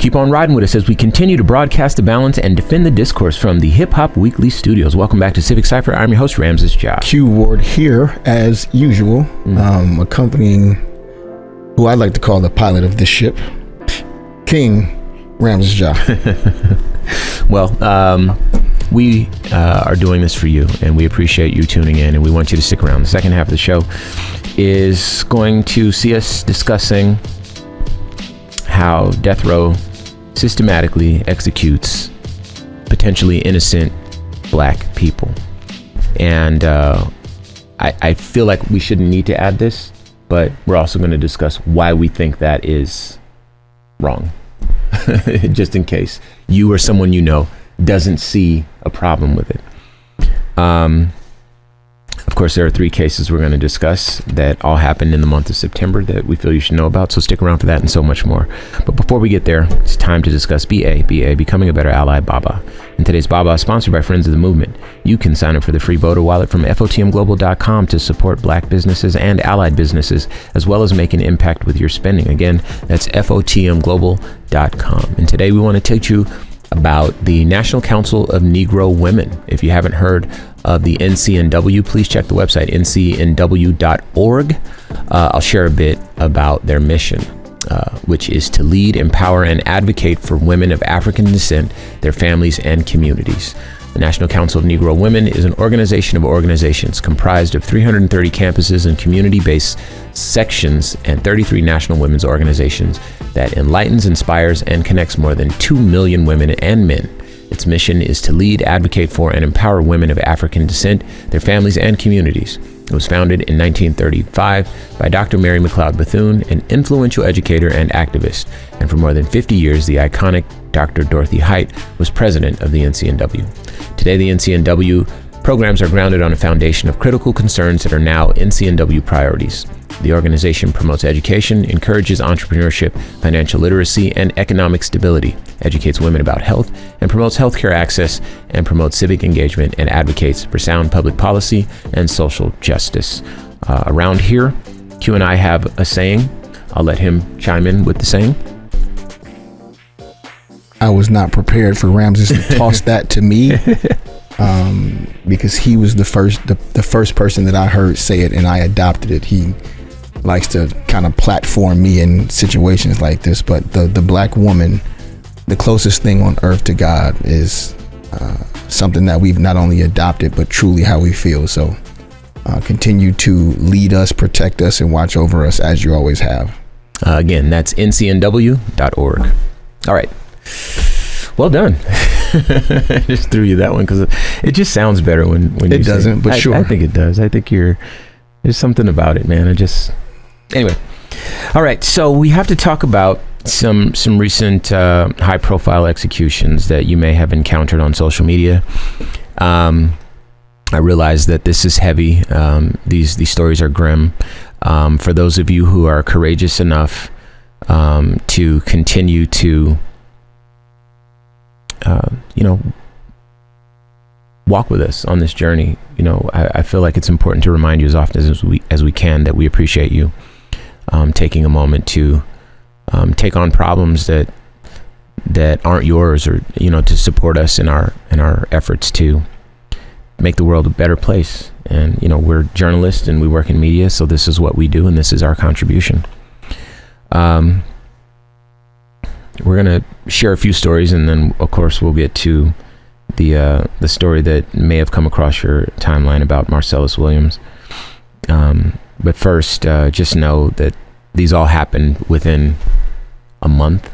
Keep on riding with us as we continue to broadcast the balance and defend the discourse from the Hip Hop Weekly studios. Welcome back to Civic Cipher. I'm your host, Ramses Ja. Q Ward here, as usual, accompanying who I'd like to call the pilot of this ship, King Ramses Ja. Well, we are doing this for you, and we appreciate you tuning in, and we want you to stick around. The second half of the show is going to see us discussing how death row systematically executes potentially innocent black people. And I feel like we shouldn't need to add this, but we're also going to discuss why we think that is wrong. Just in case you or someone you know doesn't see a problem with it. Of course, there are 3 cases we're going to discuss that all happened in the month of September that we feel you should know about, so stick around for that and so much more. But before we get there, it's time to discuss BA, Becoming a Better Ally, BABA. And today's BABA is sponsored by Friends of the Movement. You can sign up for the free Voter Wallet from FOTMglobal.com to support black businesses and allied businesses, as well as make an impact with your spending. Again, that's FOTMglobal.com. And today we want to teach you about the National Council of Negro Women. If you haven't heard of the NCNW, please check the website, ncnw.org. I'll share a bit about their mission, which is to lead, empower, and advocate for women of African descent, their families, and communities. The National Council of Negro Women is an organization of organizations comprised of 330 campuses and community-based sections and 33 national women's organizations that enlightens, inspires, and connects more than 2 million women and men. Its mission is to lead, advocate for, and empower women of African descent, their families, and communities. It was founded in 1935 by Dr. Mary McLeod Bethune, an influential educator and activist. And for more than 50 years, the iconic Dr. Dorothy Height was president of the NCNW. Today, the NCNW programs are grounded on a foundation of critical concerns that are now NCNW priorities. The organization promotes education, encourages entrepreneurship, financial literacy, and economic stability, educates women about health, and promotes healthcare access, and promotes civic engagement and advocates for sound public policy and social justice. Around here, Q and I have a saying. I'll let him chime in with the saying. I was not prepared for Ramses to toss that to me, because he was the first person that I heard say it, and I adopted it. He likes to kind of platform me in situations like this, but the black woman, the closest thing on earth to God, is something that we've not only adopted but truly how we feel. So continue to lead us, protect us, and watch over us as you always have. Again, that's ncnw.org. All right. Well done. I just threw you that one because it just sounds better when you it doesn't, but sure. I think it does. I think there's something about it, man. Anyway. All right. So we have to talk about some recent high profile executions that you may have encountered on social media. I realize that this is heavy. These stories are grim. For those of you who are courageous enough to continue to walk with us on this journey. I feel like it's important to remind you as often as we can that we appreciate you taking a moment to take on problems that aren't yours, or to support us in our efforts to make the world a better place. And we're journalists and we work in media, so this is what we do and this is our contribution. We're going to share a few stories, and then, of course, we'll get to the story that may have come across your timeline about Marcellus Williams. But first, just know that these all happened within a month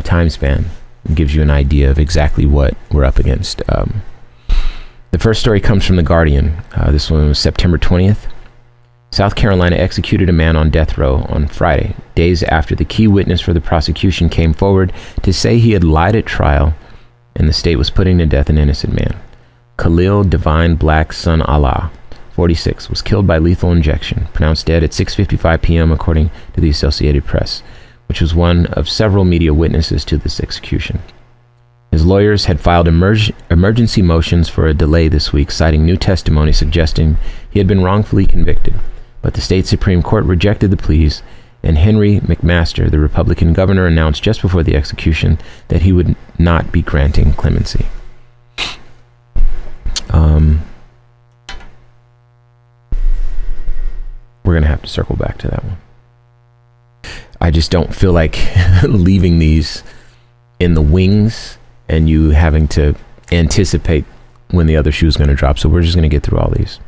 time span. It gives you an idea of exactly what we're up against. The first story comes from The Guardian. This one was September 20th. South Carolina executed a man on death row on Friday, days after the key witness for the prosecution came forward to say he had lied at trial and the state was putting to death an innocent man. Khalil Divine Black Son Allah, 46, was killed by lethal injection, pronounced dead at 6:55 p.m. according to the Associated Press, which was one of several media witnesses to this execution. His lawyers had filed emergency motions for a delay this week, citing new testimony suggesting he had been wrongfully convicted. But the state Supreme Court rejected the pleas and Henry McMaster, the Republican governor, announced just before the execution that he would not be granting clemency. We're going to have to circle back to that one. I just don't feel like leaving these in the wings and you having to anticipate when the other shoe is going to drop. So we're just going to get through all these.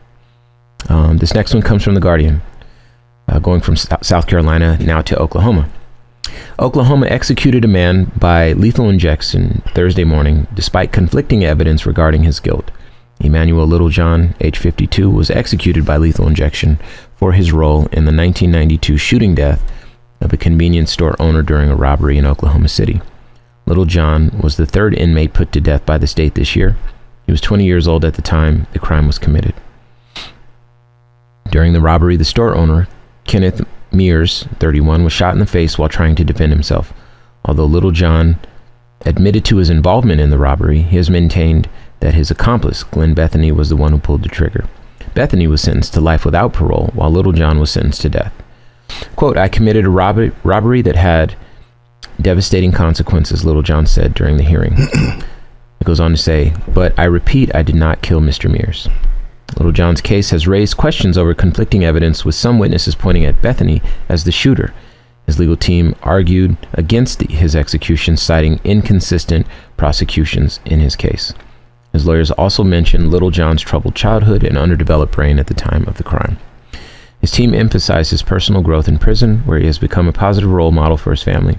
This next one comes from The Guardian, going from South Carolina now to Oklahoma. Oklahoma executed a man by lethal injection Thursday morning, despite conflicting evidence regarding his guilt. Emmanuel Littlejohn, age 52, was executed by lethal injection for his role in the 1992 shooting death of a convenience store owner during a robbery in Oklahoma City. Littlejohn was the third inmate put to death by the state this year. He was 20 years old at the time the crime was committed. During the robbery, the store owner, Kenneth Mears, 31, was shot in the face while trying to defend himself. Although Littlejohn admitted to his involvement in the robbery, he has maintained that his accomplice, Glenn Bethany, was the one who pulled the trigger. Bethany was sentenced to life without parole, while Littlejohn was sentenced to death. Quote, "I committed a robbery that had devastating consequences," Littlejohn said during the hearing. It goes on to say, "But I repeat, I did not kill Mr. Mears." Littlejohn's case has raised questions over conflicting evidence, with some witnesses pointing at Bethany as the shooter. His legal team argued against his execution, citing inconsistent prosecutions in his case. His lawyers also mentioned Littlejohn's troubled childhood and underdeveloped brain at the time of the crime. His team emphasized his personal growth in prison, where he has become a positive role model for his family.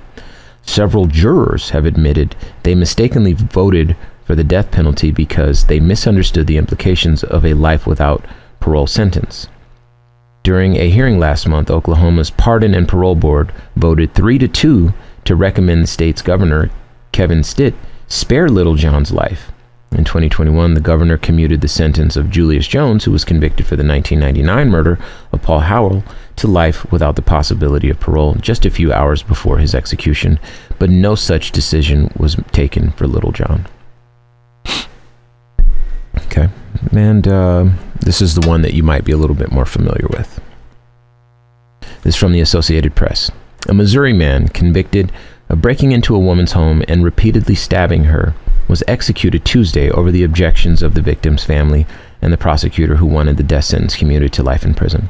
Several jurors have admitted they mistakenly voted for the death penalty because they misunderstood the implications of a life without parole sentence. During a hearing last month, Oklahoma's Pardon and Parole Board voted 3-2 to recommend the state's governor, Kevin Stitt, spare Littlejohn's life. In 2021, the governor commuted the sentence of Julius Jones, who was convicted for the 1999 murder of Paul Howell, to life without the possibility of parole just a few hours before his execution, but no such decision was taken for Littlejohn. Okay, and this is the one that you might be a little bit more familiar with. This is from the Associated Press. A Missouri man convicted of breaking into a woman's home and repeatedly stabbing her was executed Tuesday over the objections of the victim's family and the prosecutor, who wanted the death sentence commuted to life in prison.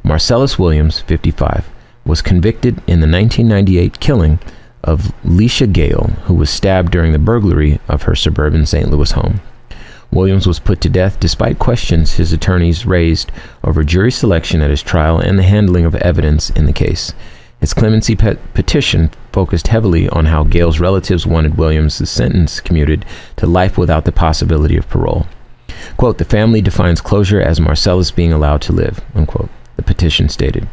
Marcellus Williams, 55, was convicted in the 1998 killing of Leisha Gale, who was stabbed during the burglary of her suburban St. Louis home. Williams was put to death despite questions his attorneys raised over jury selection at his trial and the handling of evidence in the case. His clemency petition focused heavily on how Gale's relatives wanted Williams' sentence commuted to life without the possibility of parole. Quote, "The family defines closure as Marcellus being allowed to live," unquote, the petition stated.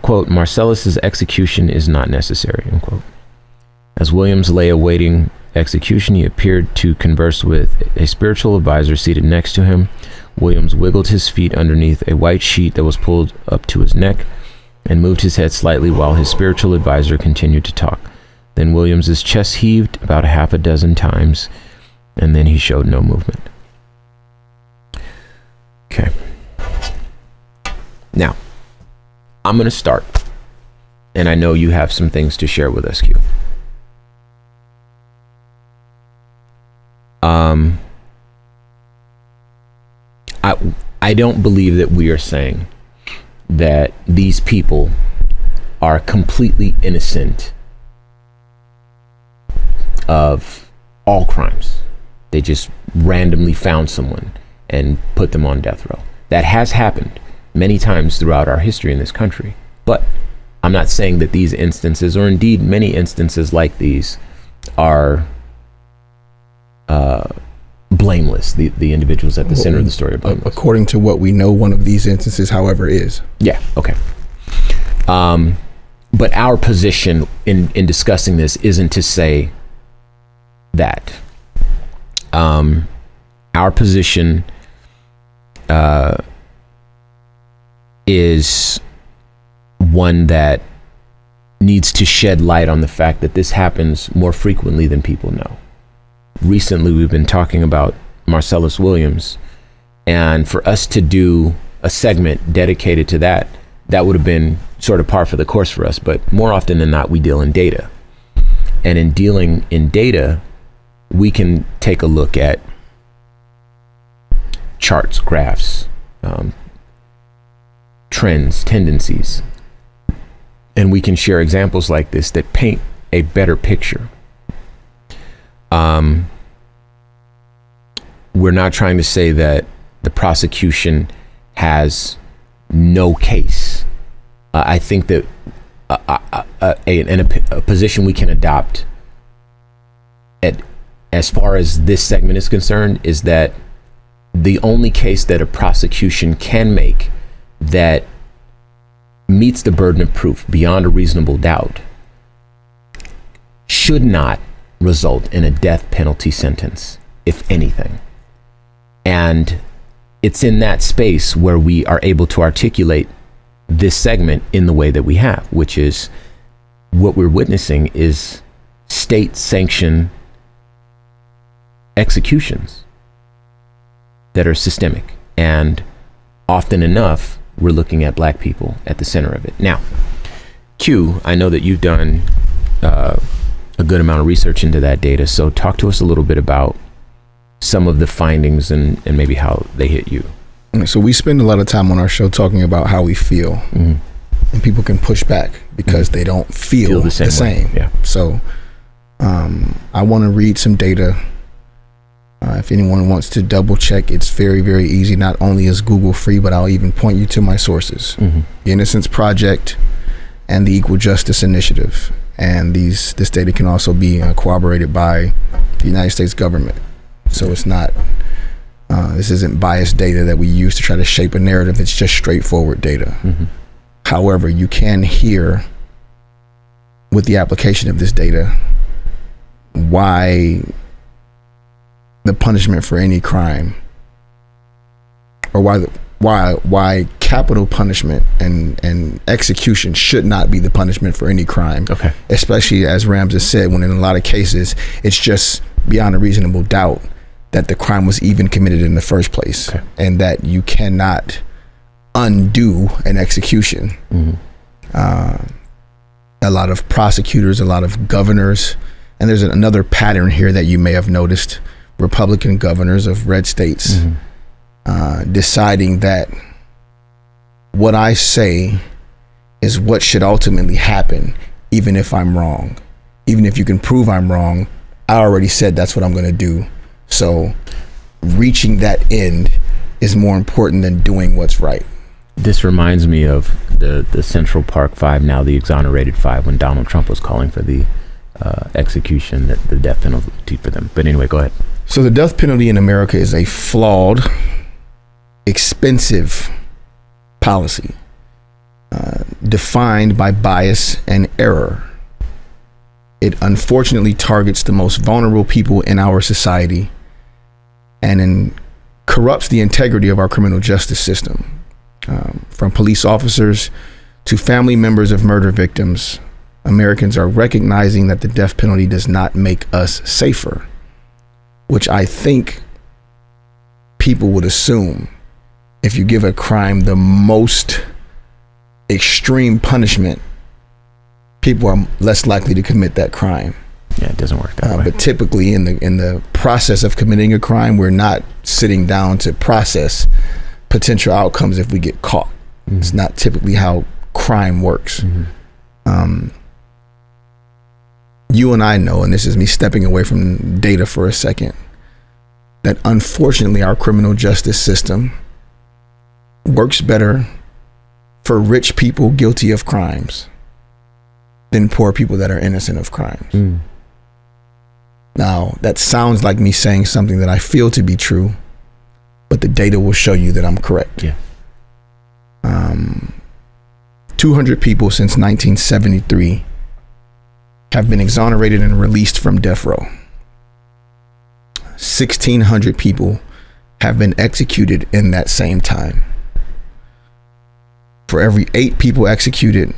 Quote, "Marcellus's execution is not necessary," unquote. As Williams lay awaiting execution, he appeared to converse with a spiritual advisor seated next to him. Williams wiggled his feet underneath a white sheet that was pulled up to his neck and moved his head slightly while his spiritual advisor continued to talk. Then Williams's chest heaved about a half a dozen times, and then he showed no movement. Okay. Now, I'm going to start, and I know you have some things to share with us, Q. I don't believe that we are saying that these people are completely innocent of all crimes. They just randomly found someone and put them on death row. That has happened many times throughout our history in this country. But I'm not saying that these instances, or indeed many instances like these, are blameless. The individuals at the center of the story are blameless. According to what we know, one of these instances, however, is. Yeah, okay. But our position in discussing this isn't to say that. Our position is one that needs to shed light on the fact that this happens more frequently than people know. Recently, we've been talking about Marcellus Williams, and for us to do a segment dedicated to that that would have been sort of par for the course for us. But more often than not, we deal in data. And in dealing in data, we can take a look at charts, graphs, trends, tendencies, and we can share examples like this that paint a better picture. We're not trying to say that the prosecution has no case. I think that a position we can adopt as far as this segment is concerned is that the only case that a prosecution can make that meets the burden of proof beyond a reasonable doubt should not result in a death penalty sentence, if anything. And it's in that space where we are able to articulate this segment in the way that we have, which is what we're witnessing is state-sanctioned executions that are systemic. And often enough, we're looking at Black people at the center of it. Now, Q, I know that you've done a good amount of research into that data. So talk to us a little bit about some of the findings and maybe how they hit you. So we spend a lot of time on our show talking about how we feel, and people can push back because they don't feel the same. Yeah. So I want to read some data. If anyone wants to double check, it's very, very easy. Not only is Google free, but I'll even point you to my sources. The Innocence Project and the Equal Justice Initiative. And this data can also be corroborated by the United States government. So it's not, this isn't biased data that we use to try to shape a narrative. It's just straightforward data. However, you can hear with the application of this data why the punishment for any crime, or why capital punishment and execution should not be the punishment for any crime. Okay. Especially as Rams has said, when in a lot of cases it's just beyond a reasonable doubt that the crime was even committed in the first place, and that you cannot undo an execution. A lot of prosecutors, a lot of governors, and there's another pattern here that you may have noticed: Republican governors of red states deciding that what I say is what should ultimately happen, even if I'm wrong. Even if you can prove I'm wrong, I already said that's what I'm going to do. So reaching that end is more important than doing what's right. This reminds me of the Central Park Five, now the exonerated five, when Donald Trump was calling for the execution, the death penalty for them. But anyway, go ahead. So the death penalty in America is a flawed, expensive policy defined by bias and error. It unfortunately targets the most vulnerable people in our society and corrupts the integrity of our criminal justice system. From police officers to family members of murder victims, Americans are recognizing that the death penalty does not make us safer, which I think people would assume. If you give a crime the most extreme punishment, people are less likely to commit that crime. Yeah, it doesn't work that way. But typically in the process of committing a crime, we're not sitting down to process potential outcomes if we get caught. It's not typically how crime works. You and I know, and this is me stepping away from data for a second, that unfortunately our criminal justice system works better for rich people guilty of crimes than poor people that are innocent of crimes. Now, that sounds like me saying something that I feel to be true, but the data will show you that I'm correct. Yeah. 200 people since 1973 have been exonerated and released from death row. 1,600 people have been executed in that same time. For every 8 people executed,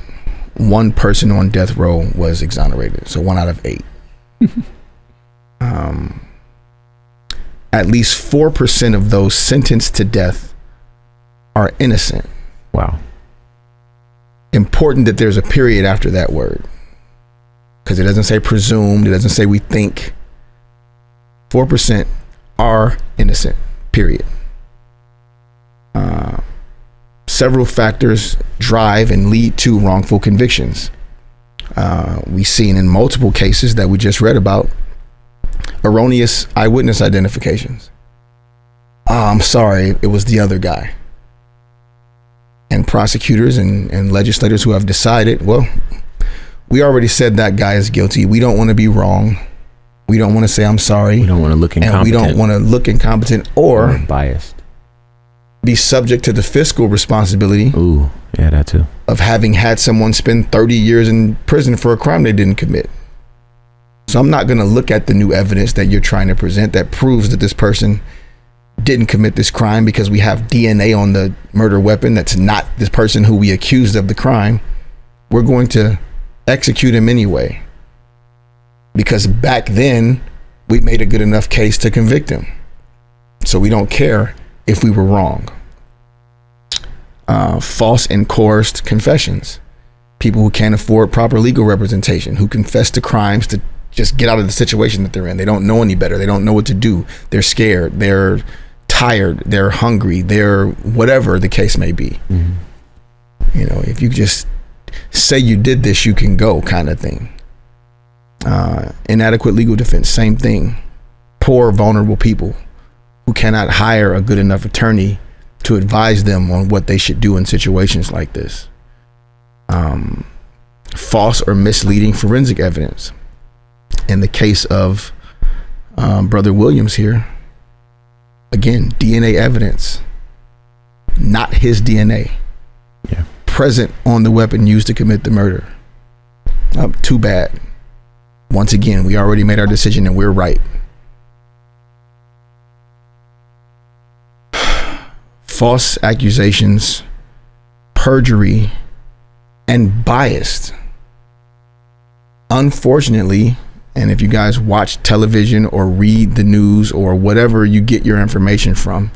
1 person on death row was exonerated. So 1 out of 8. At least 4% of those sentenced to death are innocent. Wow. important that there's a period after that word, because it doesn't say presumed, it doesn't say we think. 4% are innocent, period. Several factors drive and lead to wrongful convictions. We've seen in multiple cases that we just read about erroneous eyewitness identifications. I'm sorry, it was the other guy. And prosecutors and legislators who have decided, well, we already said that guy is guilty. We don't want to be wrong. We don't want to say I'm sorry. We don't want to look incompetent. And we don't want to look incompetent or biased. Be subject to the fiscal responsibility. Ooh, yeah, that too. Of having had someone spend 30 years in prison for a crime they didn't commit. So I'm not going to look at the new evidence that you're trying to present that proves that this person didn't commit this crime because we have DNA on the murder weapon that's not this person who we accused of the crime. We're going to execute him anyway. Because back then, we made a good enough case to convict him. So we don't care if we were wrong. False and coerced confessions. People who can't afford proper legal representation, who confess to crimes to just get out of the situation that they're in. They don't know any better. They don't know what to do. They're scared. They're tired. They're hungry. They're whatever the case may be. Mm-hmm. You know, if you just say you did this, you can go kind of thing. Inadequate legal defense, same thing. Poor, vulnerable people who cannot hire a good enough attorney to advise them on what they should do in situations like this. False or misleading forensic evidence. In the case of Brother Williams here, again, DNA evidence, not his DNA, present on the weapon used to commit the murder. Too bad. Once again, we already made our decision and we're right. False accusations, perjury, and biased. Unfortunately, and if you guys watch television or read the news or whatever you get your information from,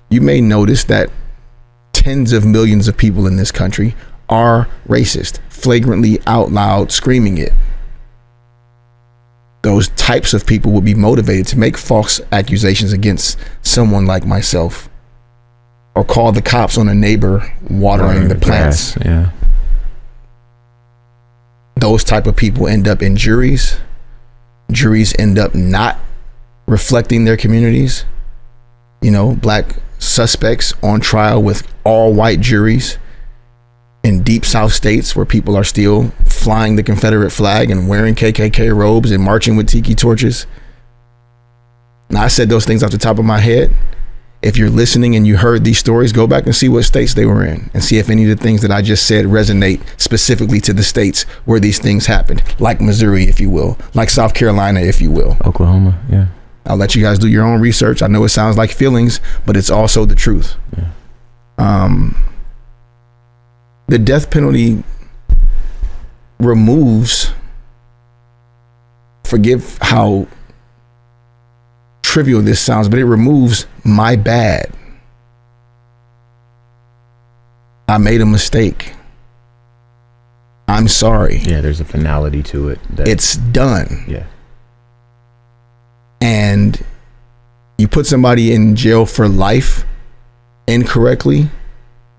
you may notice that tens of millions of people in this country are racist, flagrantly out loud screaming it. Those types of people will be motivated to make false accusations against someone like myself, or call the cops on a neighbor watering the plants. Yeah. Those type of people end up in juries. Juries end up not reflecting their communities. You know, black suspects on trial with all white juries in deep South states where people are still flying the Confederate flag and wearing KKK robes and marching with tiki torches. Now, I said those things off the top of my head. If you're listening and you heard these stories, go back and see what states they were in and see if any of the things that I just said resonate specifically to the states where these things happened, like Missouri, if you will, like South Carolina, if you will. Oklahoma, yeah. I'll let you guys do your own research. I know it sounds like feelings, but it's also the truth. Yeah. The death penalty removes, forgive how trivial this sounds, but it removes my bad. I made a mistake. I'm sorry. Yeah, there's a finality to it. It's done. Yeah. And you put somebody in jail for life incorrectly,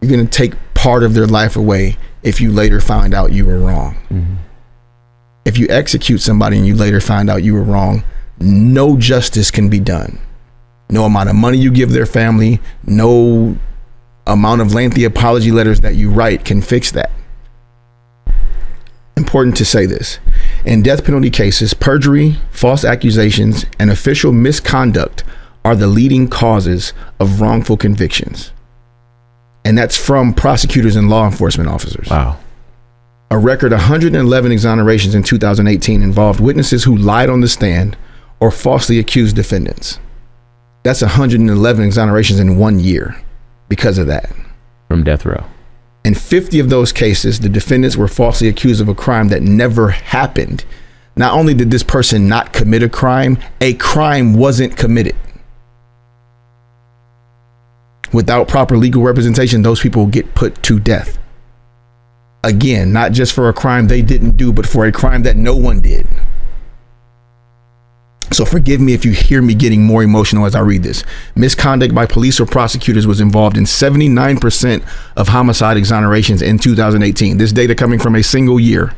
you're going to take part of their life away if you later find out you were wrong. Mm-hmm. If you execute somebody and you later find out you were wrong, no justice can be done. No amount of money you give their family, no amount of lengthy apology letters that you write can fix that. Important to say this. In death penalty cases, perjury, false accusations, and official misconduct are the leading causes of wrongful convictions. And that's from prosecutors and law enforcement officers. Wow. A record 111 exonerations in 2018 involved witnesses who lied on the stand or falsely accused defendants. That's 111 exonerations in 1 year because of that. From death row. In 50 of those cases, the defendants were falsely accused of a crime that never happened. Not only did this person not commit a crime wasn't committed. Without proper legal representation, those people will get put to death. Again, not just for a crime they didn't do, but for a crime that no one did. So forgive me if you hear me getting more emotional as I read this. Misconduct by police or prosecutors was involved in 79% of homicide exonerations in 2018. This data coming from a single year.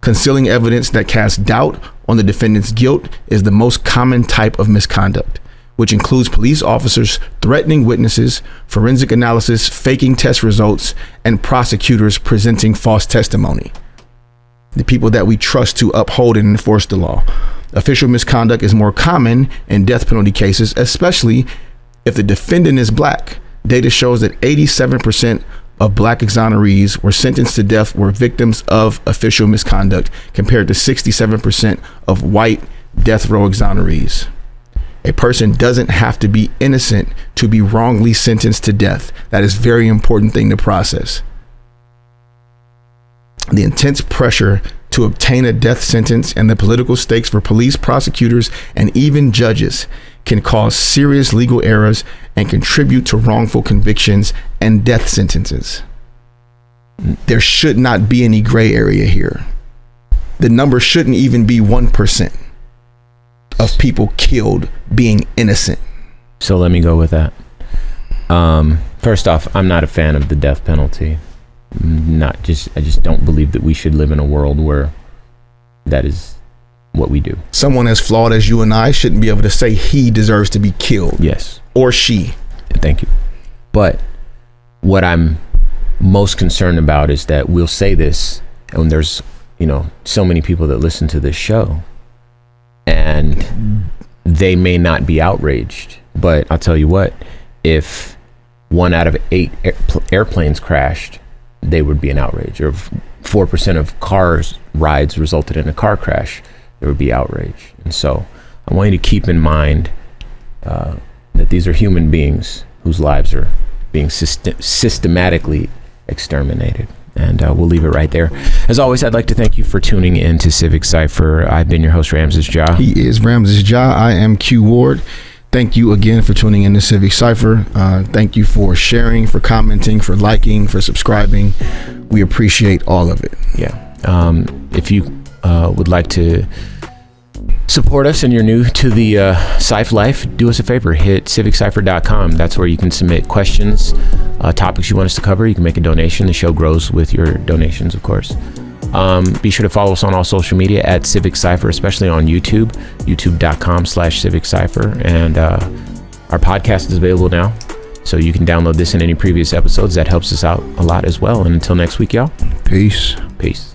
Concealing evidence that casts doubt on the defendant's guilt is the most common type of misconduct, which includes police officers threatening witnesses, forensic analysis, faking test results, and prosecutors presenting false testimony. The people that we trust to uphold and enforce the law. Official misconduct is more common in death penalty cases, especially if the defendant is black. Data shows that 87% of black exonerees were sentenced to death were victims of official misconduct, compared to 67% of white death row exonerees. A person doesn't have to be innocent to be wrongly sentenced to death. That is a very important thing to process. The intense pressure to obtain a death sentence and the political stakes for police, prosecutors, and even judges can cause serious legal errors and contribute to wrongful convictions and death sentences. There should not be any gray area here. The number shouldn't even be 1% of people killed being innocent. So let me go with that. First off, I'm not a fan of the death penalty. I just don't believe that we should live in a world where that is what we do. Someone as flawed as you and I shouldn't be able to say he deserves to be killed. Yes. Or she. Thank you. But what I'm most concerned about is that we'll say this, and there's, so many people that listen to this show, and they may not be outraged. But I'll tell you what, if 1 out of 8 airplanes crashed, they would be an outrage. Or if 4% of cars rides resulted in a car crash, there would be outrage. And so I want you to keep in mind that these are human beings whose lives are being systematically exterminated. And we'll leave it right there. As always, I'd like to thank you for tuning in to Civic Cipher. I've been your host, Ramses Ja. He is Ramses Ja. I am Q Ward. Thank you again for tuning in to Civic Cipher. Thank you for sharing, for commenting, for liking, for subscribing. We appreciate all of it. Yeah. If you would like to support us and you're new to the Cipher life, do us a favor, hit civiccipher.com. That's where you can submit questions, topics you want us to cover. You can make a donation. The show grows with your donations, of course. Be sure to follow us on all social media at Civic Cipher, especially on YouTube, youtube.com/Civic Cipher. And our podcast is available now, so you can download this and any previous episodes. That helps us out a lot as well. And until next week, y'all. Peace. Peace.